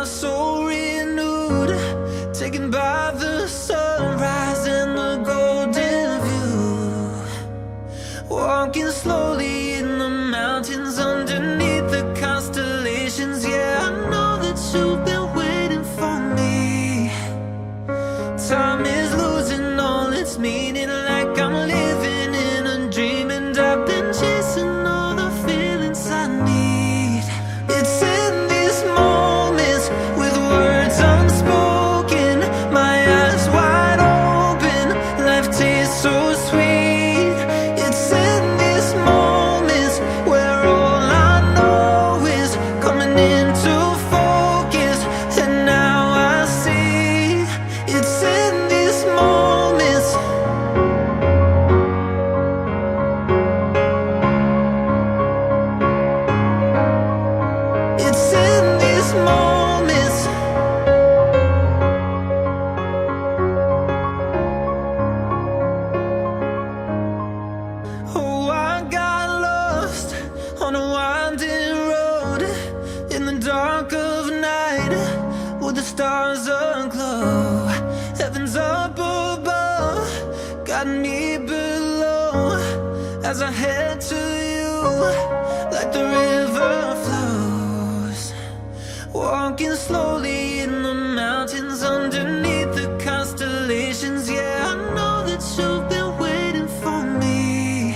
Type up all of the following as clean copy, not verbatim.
my soul renewed, taken by the sunrise and the golden view. Walking slowly in the mountains underneath the constellations. Yeah, I know that you've been waiting for me. Time is losing all its meaning, like I'm living in a dream, and I've been chasing all the feelings I need. It's in these moments with words unspoken, my eyes wide open, life tastes so sweet. It's in these moments where all I know is coming into focus, and now I see. It's in these moments. It's in these moments. Oh, I got lost on a winding road in the dark of night, with the stars aglow. Heaven's up above, got me below, as I head to you like the river flows. Walking slowly in the mountains underneath the constellations. Yeah, I know that you've been waiting for me.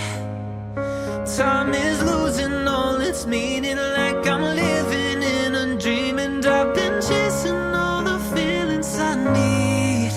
Time is losing all its meaning, like I'm living in a dream, and I've been chasing all the feelings I need.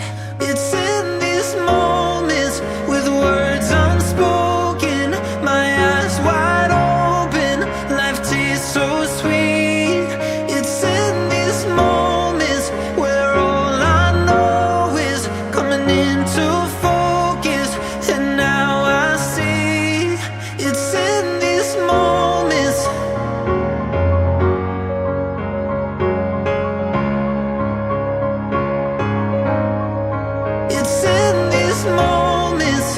It's in these moments with words unspoken, my eyes wide open, life tastes so sweet. It's in these moments where all I know is coming into focus, and now I see. It's in these moments. It's in these moments.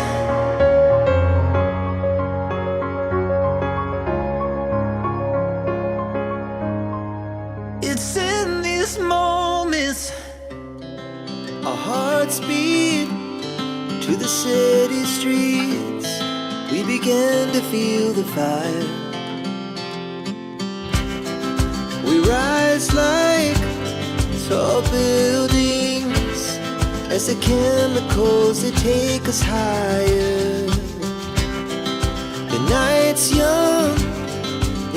It's in these moments. Our hearts beat to the city streets. We began to feel the fire. We rise like tall buildings as the chemicals, they take us higher. The night's young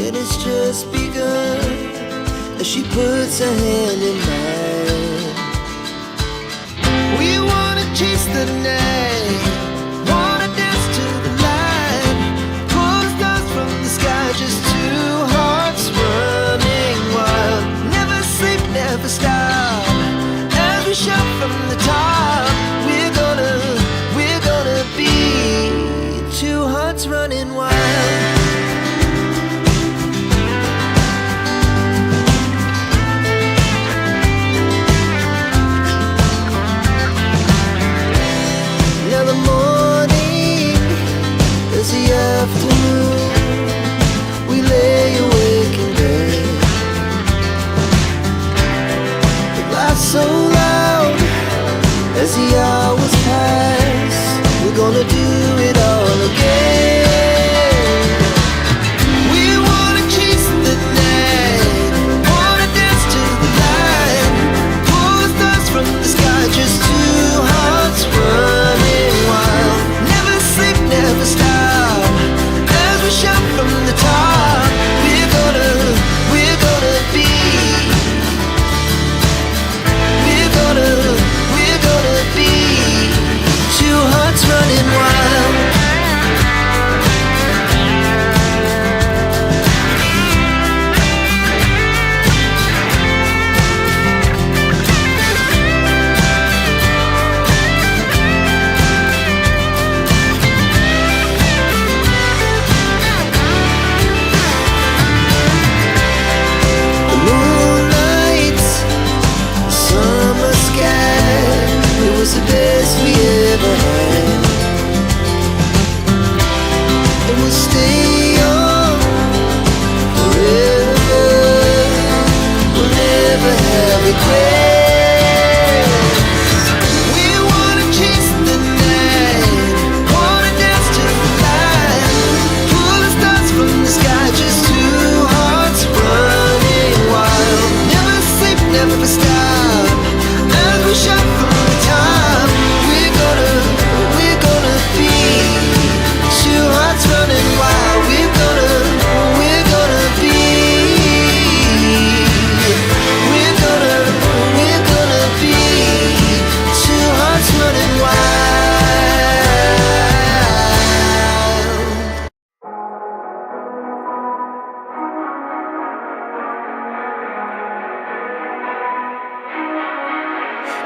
and it's just begun, as she puts her hand in mine. We wanna chase the night, wanna dance to the light, pull the stars from the sky, just two hearts running wild. Never sleep, never stop, as we shout from the top. We're gonna be two hearts running wild.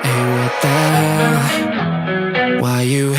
Hey, what the hell? Why you